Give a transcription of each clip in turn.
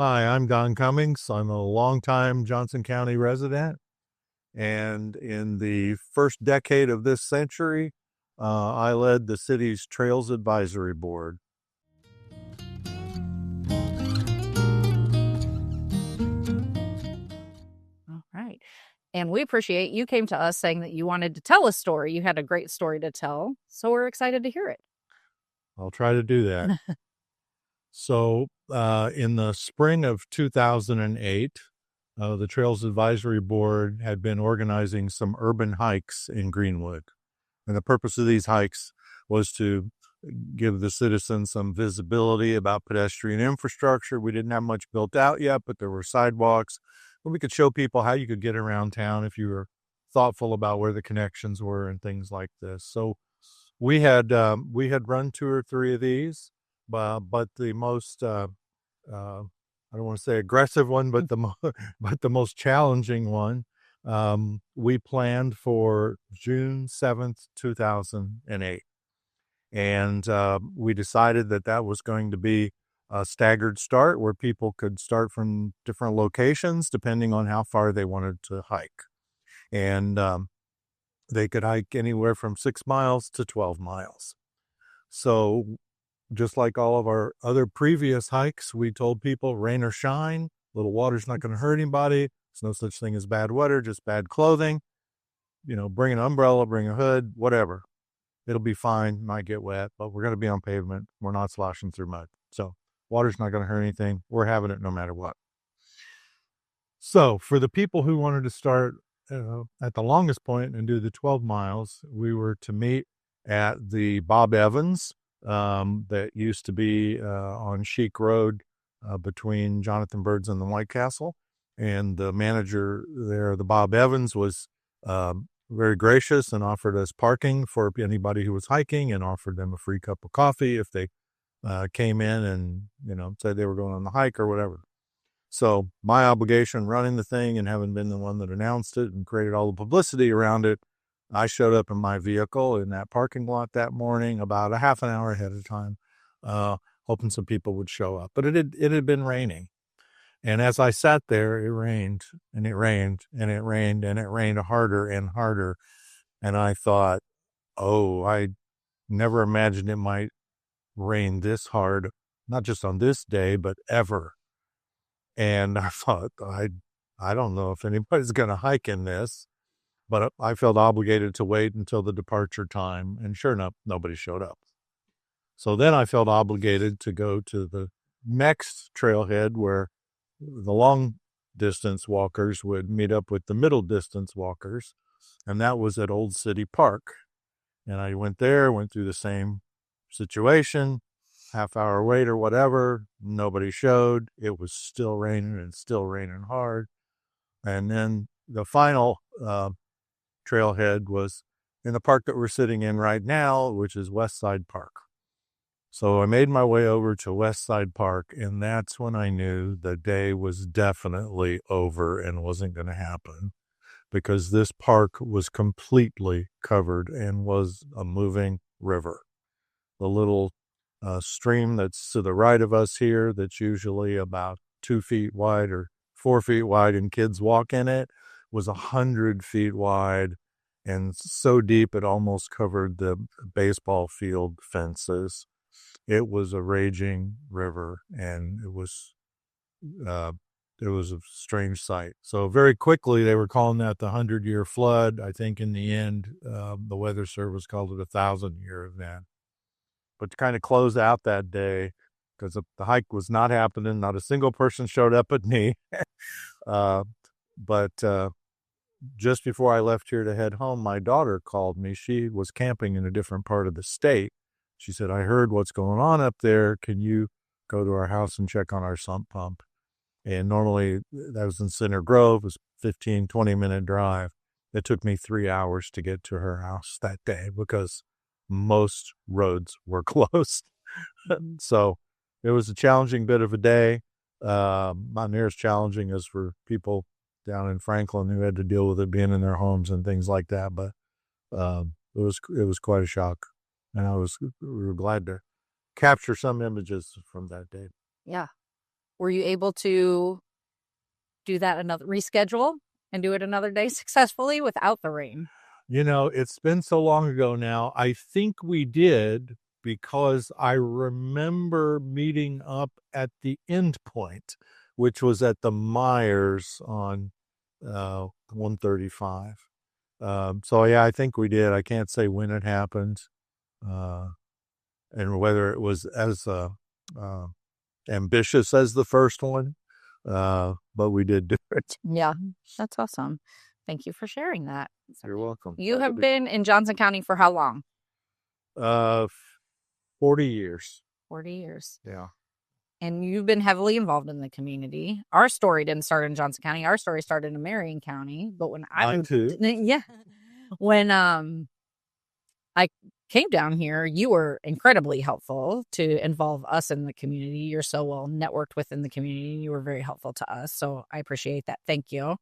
Hi, I'm Don Cummings. I'm a longtime Johnson County resident. And in the first decade of this century, I led the city's Trails Advisory Board. All right. And we appreciate you came to us saying that you wanted to tell a story. You had a great story to tell. So we're excited to hear it. I'll try to do that. In the spring of 2008, the Trails Advisory Board had been organizing some urban hikes in Greenwood. And the purpose of these hikes was to give the citizens some visibility about pedestrian infrastructure. We didn't have much built out yet, but there were sidewalks. But we could show people how you could get around town if you were thoughtful about where the connections were and things like this. So we had run two or three of these, but the most I don't want to say aggressive one, but but the most challenging one, we planned for June 7th, 2008. And we decided that that was going to be a staggered start where people could start from different locations depending on how far they wanted to hike. And they could hike anywhere from 6 miles to 12 miles. So just like all of our other previous hikes, we told people rain or shine, little water's not going to hurt anybody. There's no such thing as bad weather, just bad clothing. Bring an umbrella, bring a hood, whatever. It'll be fine. Might get wet, but we're going to be on pavement. We're not sloshing through mud. So water's not going to hurt anything. We're having it no matter what. So for the people who wanted to start at the longest point and do the 12 miles, we were to meet at the Bob Evans that used to be on Sheik Road between Jonathan Bird's and the White Castle. And the manager there, the Bob Evans, was very gracious and offered us parking for anybody who was hiking and offered them a free cup of coffee if they came in and, said they were going on the hike or whatever. So my obligation running the thing and having been the one that announced it and created all the publicity around it, I showed up in my vehicle in that parking lot that morning about a half an hour ahead of time, hoping some people would show up. But it had been raining. And as I sat there, it rained and it rained and it rained and it rained harder and harder. And I thought, oh, I never imagined it might rain this hard, not just on this day, but ever. And I thought, I don't know if anybody's going to hike in this, but I felt obligated to wait until the departure time. And sure enough, nobody showed up. So then I felt obligated to go to the next trailhead where the long distance walkers would meet up with the middle distance walkers. And that was at Old City Park. And I went there, went through the same situation, half hour wait or whatever. Nobody showed. It was still raining and still raining hard. And then the final trailhead was in the park that we're sitting in right now, which is West Side Park. So I made my way over to West Side Park, and that's when I knew the day was definitely over and wasn't going to happen, because this park was completely covered and was a moving river. The little stream that's to the right of us here, that's usually about 2 feet wide or 4 feet wide, and kids walk in it, was 100 feet wide and so deep it almost covered the baseball field fences. It was a raging river, and it was a strange sight. So very quickly, they were calling that the 100-year flood. I think in the end, the Weather Service called it a 1,000-year event. But to kind of close out that day, because the hike was not happening, not a single person showed up at me. But just before I left here to head home, my daughter called me. She was camping in a different part of the state. She said, I heard what's going on up there. Can you go to our house and check on our sump pump? And normally that was in Center Grove. It was 15, 20-minute drive. It took me 3 hours to get to her house that day because most roads were closed. So it was a challenging bit of a day. Not near as challenging as for people down in Franklin who had to deal with it being in their homes and things like that. But it was quite a shock. And we were glad to capture some images from that day. Yeah. Were you able to do that reschedule and do it another day successfully without the rain? It's been so long ago now. I think we did because I remember meeting up at the end point, which was at the Myers on 135. So yeah, I think we did. I can't say when it happened, uh, and whether it was as uh, ambitious as the first one, but we did do it. Yeah, that's awesome. Thank you for sharing that. You're welcome. You have been in Johnson County for how long? 40 years. 40 years. Yeah. And you've been heavily involved in the community. Our story didn't start in Johnson County. Our story started in Marion County. But when Mine too. Yeah. When I came down here, you were incredibly helpful to involve us in the community. You're so well networked within the community. You were very helpful to us. So I appreciate that. Thank you.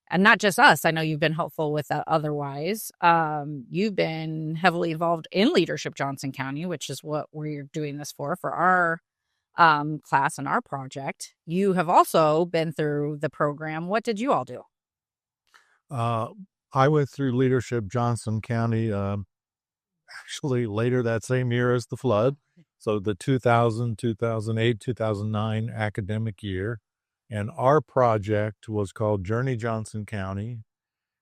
And not just us. I know you've been helpful with that otherwise. You've been heavily involved in Leadership Johnson County, which is what we're doing this for our class and our project. You have also been through the program. What did you all do? I went through Leadership Johnson County actually later that same year as the flood. So the 2000, 2008, 2009 academic year. And our project was called Journey Johnson County.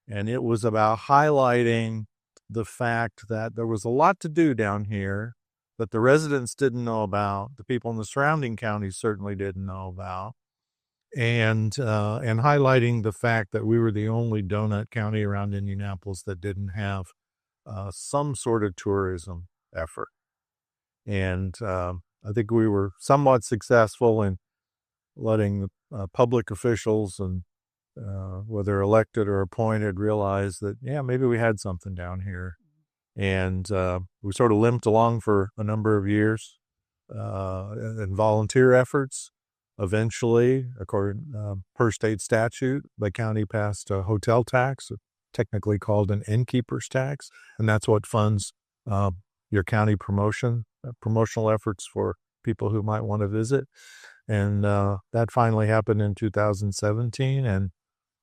And it was about highlighting the fact that there was a lot to do down here that the residents didn't know about, the people in the surrounding counties certainly didn't know about, and highlighting the fact that we were the only donut county around Indianapolis that didn't have some sort of tourism effort. And I think we were somewhat successful in letting public officials and whether elected or appointed realize that, yeah, maybe we had something down here. And we sort of limped along for a number of years in volunteer efforts. Eventually, according per state statute, the county passed a hotel tax, technically called an innkeeper's tax, and that's what funds your county promotional efforts for people who might want to visit. And that finally happened in 2017, and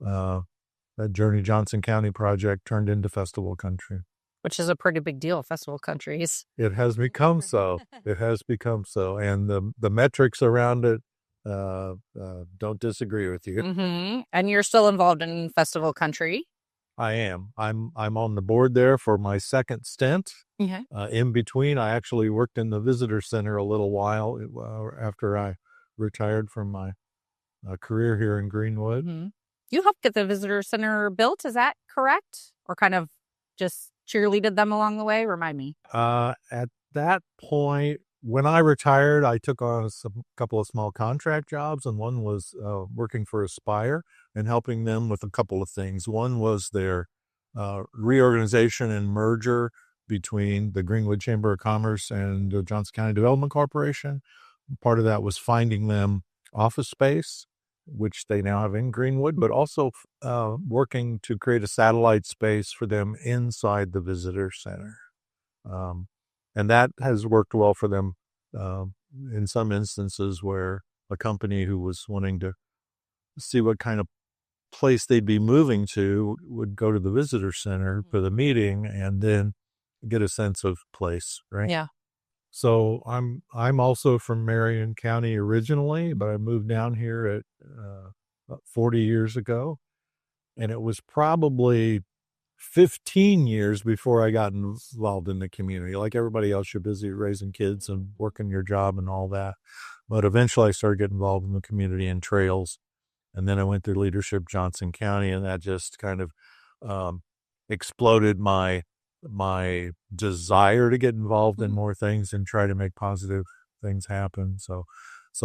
that Journey Johnson County project turned into Festival Country. Which is a pretty big deal, Festival Countries. It has become so. It has become so. And the metrics around it don't disagree with you. Mm-hmm. And you're still involved in Festival Country? I am. I'm on the board there for my second stint. Okay. In between, I actually worked in the visitor center a little while after I retired from my career here in Greenwood. Mm-hmm. You helped get the visitor center built, is that correct? Or kind of just cheerleaded them along the way? Remind me. At that point, when I retired, I took on a couple of small contract jobs, and one was working for Aspire and helping them with a couple of things. One was their reorganization and merger between the Greenwood Chamber of Commerce and the Johnson County Development Corporation. Part of that was finding them office space, which they now have in Greenwood, but also working to create a satellite space for them inside the visitor center. And that has worked well for them in some instances where a company who was wanting to see what kind of place they'd be moving to would go to the visitor center for the meeting and then get a sense of place, right? Yeah. So I'm also from Marion County originally, but I moved down here at about 40 years ago, and it was probably 15 years before I got involved in the community. Like everybody else, you're busy raising kids and working your job and all that. But eventually I started getting involved in the community and trails. And then I went through Leadership Johnson County, and that just kind of exploded my desire to get involved in more things and try to make positive things happen. So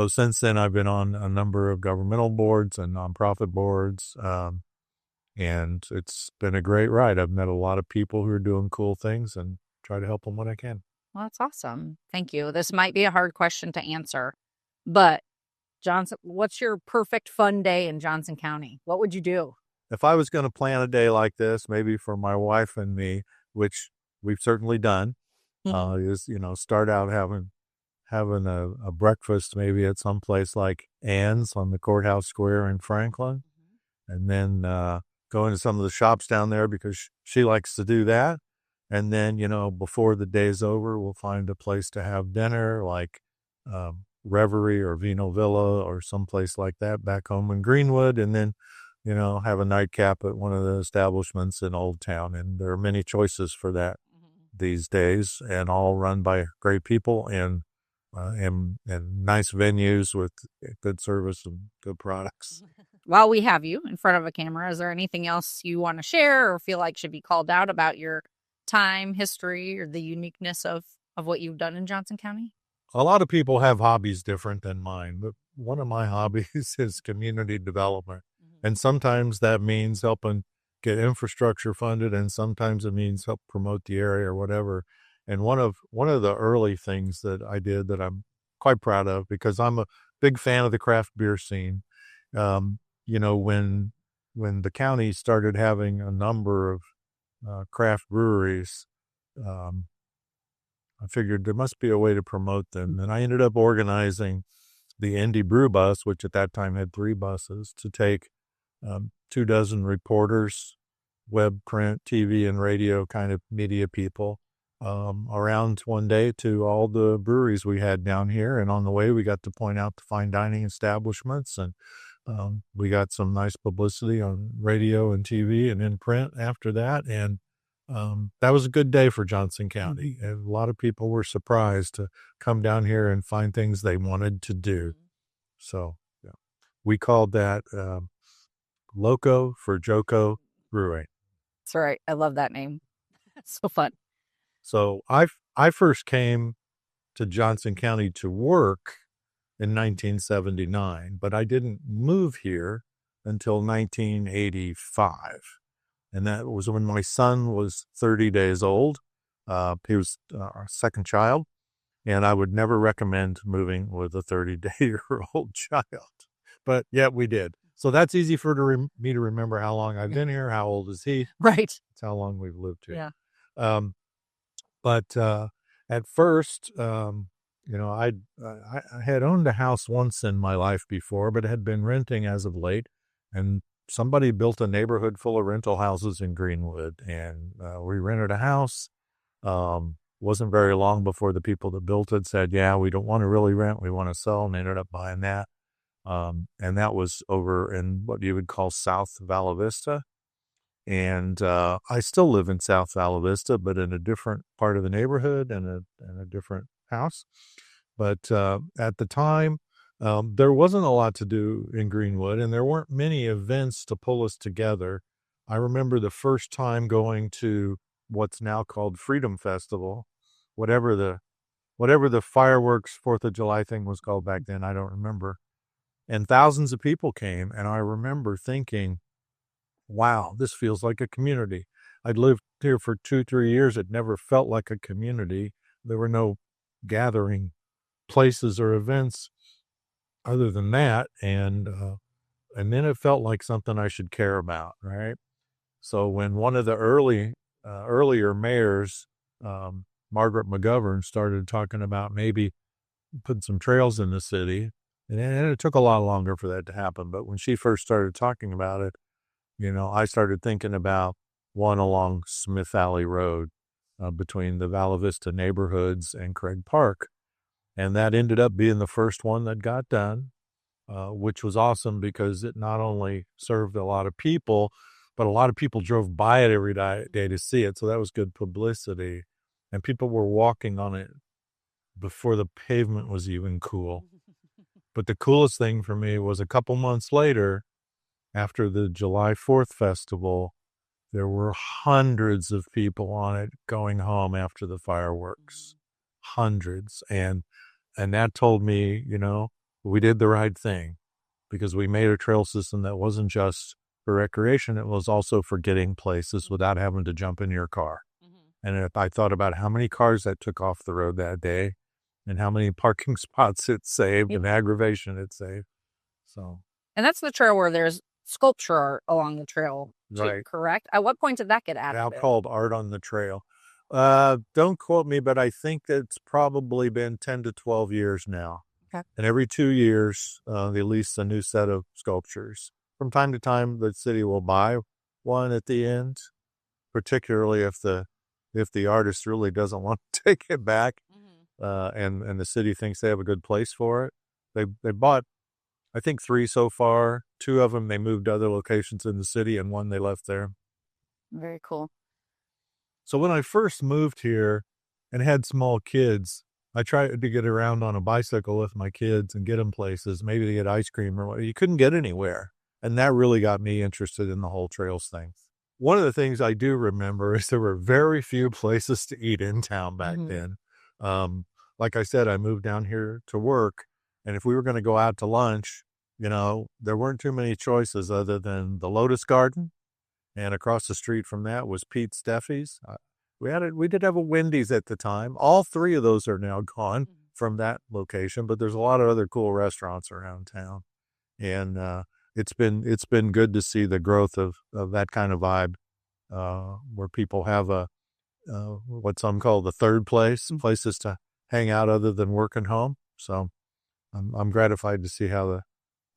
since then, I've been on a number of governmental boards and nonprofit boards, and it's been a great ride. I've met a lot of people who are doing cool things and try to help them when I can. Well, that's awesome. Thank you. This might be a hard question to answer, but Johnson, what's your perfect fun day in Johnson County? What would you do? If I was going to plan a day like this, maybe for my wife and me, which we've certainly done, is, start out having having a breakfast maybe at some place like Ann's on the courthouse square in Franklin, and then going to some of the shops down there because she likes to do that. And then, before the day's over, we'll find a place to have dinner like Reverie or Vino Villa or someplace like that back home in Greenwood. And then, have a nightcap at one of the establishments in Old Town. And there are many choices for that these days, and all run by great people and nice venues with good service and good products. While we have you in front of a camera, is there anything else you want to share or feel like should be called out about your time, history, or the uniqueness of what you've done in Johnson County? A lot of people have hobbies different than mine, but one of my hobbies is community development. And sometimes that means helping get infrastructure funded, and sometimes it means help promote the area or whatever. And one of the early things that I did that I'm quite proud of, because I'm a big fan of the craft beer scene. When the county started having a number of craft breweries, I figured there must be a way to promote them. And I ended up organizing the Indy Brew Bus, which at that time had 3 buses, to take 24 reporters, web, print, TV, and radio kind of media people around one day to all the breweries we had down here. And on the way, we got to point out the fine dining establishments, and we got some nice publicity on radio and TV and in print after that. And that was a good day for Johnson County. And a lot of people were surprised to come down here and find things they wanted to do. So yeah, we called that Loco for Joco Brewing. That's right. I love that name. It's so fun. So I first came to Johnson County to work in 1979, but I didn't move here until 1985. And that was when my son was 30 days old. He was our second child. And I would never recommend moving with a 30-day-old child. But yet we did. So that's easy for me to remember how long I've been here. How old is he? Right. That's how long we've lived here. Yeah. But at first, I had owned a house once in my life before, but had been renting as of late. And somebody built a neighborhood full of rental houses in Greenwood, and we rented a house. Wasn't very long before the people that built it said, yeah, we don't want to really rent, we want to sell, and they ended up buying that. And that was over in what you would call South Vala Vista. And I still live in South Vala Vista, but in a different part of the neighborhood and a different house. But at the time, there wasn't a lot to do in Greenwood, and there weren't many events to pull us together. I remember the first time going to what's now called Freedom Festival, whatever the fireworks 4th of July thing was called back then, I don't remember. And thousands of people came, and I remember thinking, wow, this feels like a community. I'd lived here for 2-3 years. It never felt like a community. There were no gathering places or events other than that. And then it felt like something I should care about, right? So when one of the earlier mayors, Margaret McGovern, started talking about maybe putting some trails in the city, and it took a lot longer for that to happen. But when she first started talking about it, I started thinking about one along Smith Alley Road between the Vala Vista neighborhoods and Craig Park. And that ended up being the first one that got done, which was awesome because it not only served a lot of people, but a lot of people drove by it every day to see it. So that was good publicity. And people were walking on it before the pavement was even cool. But the coolest thing for me was a couple months later, after the July 4th festival, there were hundreds of people on it going home after the fireworks. Hundreds. And that told me, we did the right thing because we made a trail system that wasn't just for recreation. It was also for getting places without having to jump in your car. And if I thought about how many cars that took off the road that day and how many parking spots it saved and aggravation it saved. And that's the trail where there's sculpture along the trail too, right. Correct? At what point did that get added? Now called Art on the Trail. Don't quote me, but I think it's probably been 10 to 12 years now. Okay. And every 2 years, they release a new set of sculptures. From time to time, the city will buy one at the end, particularly if the artist really doesn't want to take it back, and the city thinks they have a good place for it. They bought, I think, 3 so far. 2 of them they moved to other locations in the city, and 1 they left there. Very cool. So when I first moved here and had small kids, I tried to get around on a bicycle with my kids and get them places, maybe to get ice cream or what. You couldn't get anywhere. And that really got me interested in the whole trails thing. One of the things I do remember is there were very few places to eat in town back then. Like I said, I moved down here to work, and if we were going to go out to lunch, there weren't too many choices other than the Lotus Garden, and across the street from that was Pete Steffi's. We did have a Wendy's at the time. All 3 of those are now gone from that location, but there's a lot of other cool restaurants around town, and it's been good to see the growth of that kind of vibe, where people have what some call the third places to hang out other than work and home. So I'm gratified to see how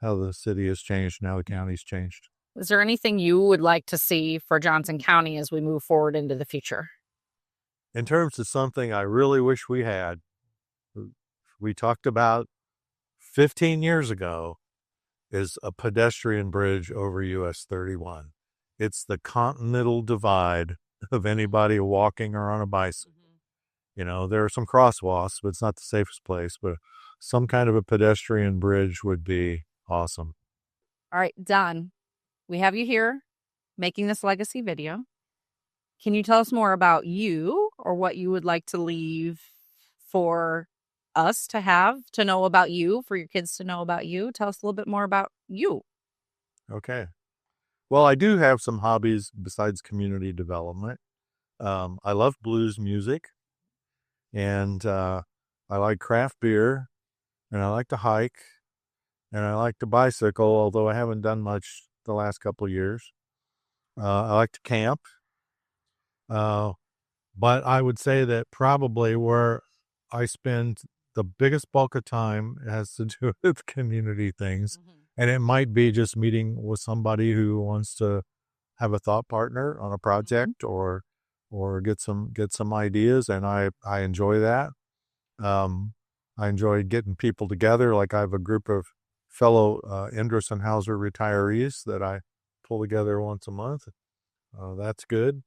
the city has changed, and how the county's changed. Is there anything you would like to see for Johnson County as we move forward into the future? In terms of something I really wish we had, we talked about 15 years ago, is a pedestrian bridge over US 31. It's the continental divide of anybody walking or on a bicycle. There are some crosswalks, but it's not the safest place, but some kind of a pedestrian bridge would be awesome. All right, Don, we have you here making this legacy video. Can you tell us more about you, or what you would like to leave for us to know about you, for your kids to know about you? Tell us a little bit more about you. Okay. Well, I do have some hobbies besides community development. I love blues music, and I like craft beer, and I like to hike, and I like to bicycle, although I haven't done much the last couple of years. I like to camp. But I would say that probably where I spend the biggest bulk of time has to do with community things. And it might be just meeting with somebody who wants to have a thought partner on a project, or get some ideas, and I enjoy that. I enjoy getting people together. Like, I have a group of fellow Hauser retirees that I pull together once a month. That's good.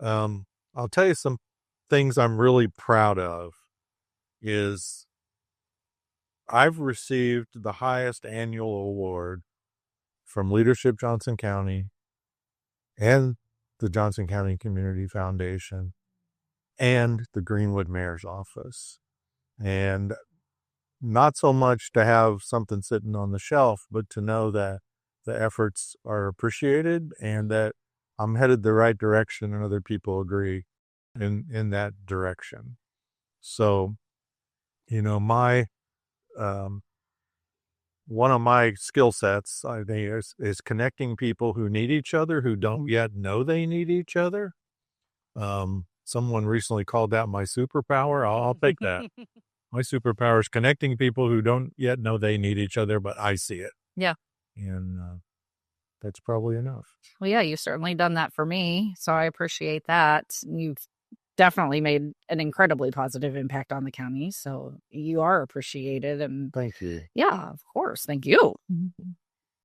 I'll tell you some things I'm really proud of is I've received the highest annual award from Leadership Johnson County and the Johnson County Community Foundation and the Greenwood Mayor's Office. And not so much to have something sitting on the shelf, but to know that the efforts are appreciated and that I'm headed the right direction, and other people agree in that direction. So, my one of my skill sets, I think, is connecting people who need each other, who don't yet know they need each other. Someone recently called that my superpower. I'll take that. My superpower is connecting people who don't yet know they need each other, but I see it. Yeah. And that's probably enough. Well, yeah, you've certainly done that for me, so I appreciate that. You've definitely made an incredibly positive impact on the county, so you are appreciated. And thank you. Yeah, of course. Thank you.